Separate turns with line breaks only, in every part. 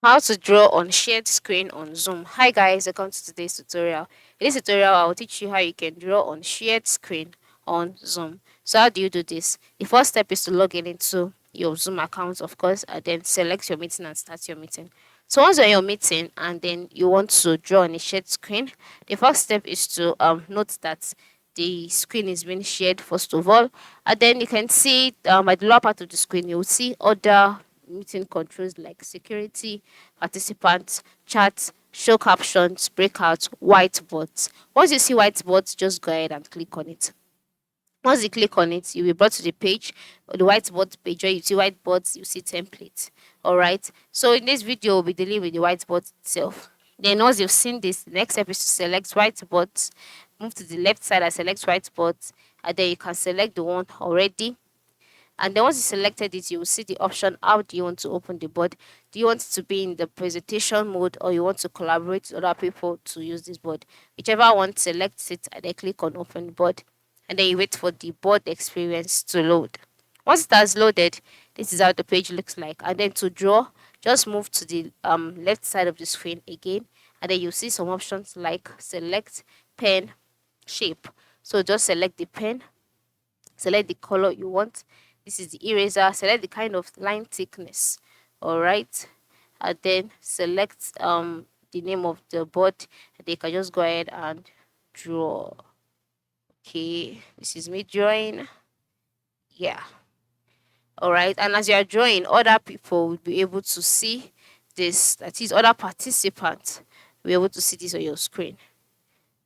How to draw on shared screen on Zoom. Hi guys, welcome to today's tutorial. In this tutorial, I will teach you how you can draw on shared screen on Zoom. So how do you do this? The first step is to log in into your Zoom account, of course, and then select your meeting and start your meeting. So once you're in your meeting and then you want to draw on a shared screen, the first step is to note that the screen is being shared first of all, and then you can see at the lower part of the screen you will see other meeting controls like security, participants, chats, show captions, breakouts, whiteboards. Once you see whiteboards, just go ahead and click on it. Once you click on it, you'll be brought to the page, or the whiteboard page, where you see whiteboards, you see templates. All right. So in this video, we'll be dealing with the whiteboard itself. Then once you've seen this, the next step is to select whiteboards. Move to the left side and select whiteboards, and then you can select the one already, and then once you selected it, you will see the option, how do you want to open the board. Do you want it to be in the presentation mode, or you want to collaborate with other people to use this board? Whichever one, select it and then click on open board, and then you wait for the board experience to load. Once it has loaded, this is how the page looks like. And then to draw, just move to the left side of the screen again, and then you see some options like select pen shape. So just select the pen, select the color you want. This is the eraser. Select the kind of line thickness. All right, and then select the name of the board, and they can just go ahead and draw. Okay, this is me drawing. Yeah. All right, and as you are drawing, other people will be able to see this. That is, other participants will be able to see this on your screen.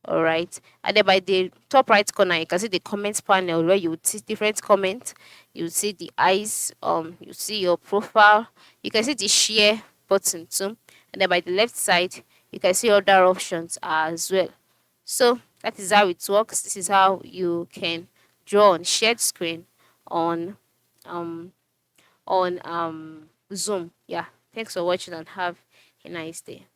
All right, and then by the top right corner you can see the comments panel, where you would see different comments. You see the eyes, you see your profile, you can see the share button too, and then by the left side you can see other options as well. So that is how it works. This is how you can draw on shared screen on um Zoom. Yeah, thanks for watching and have a nice day.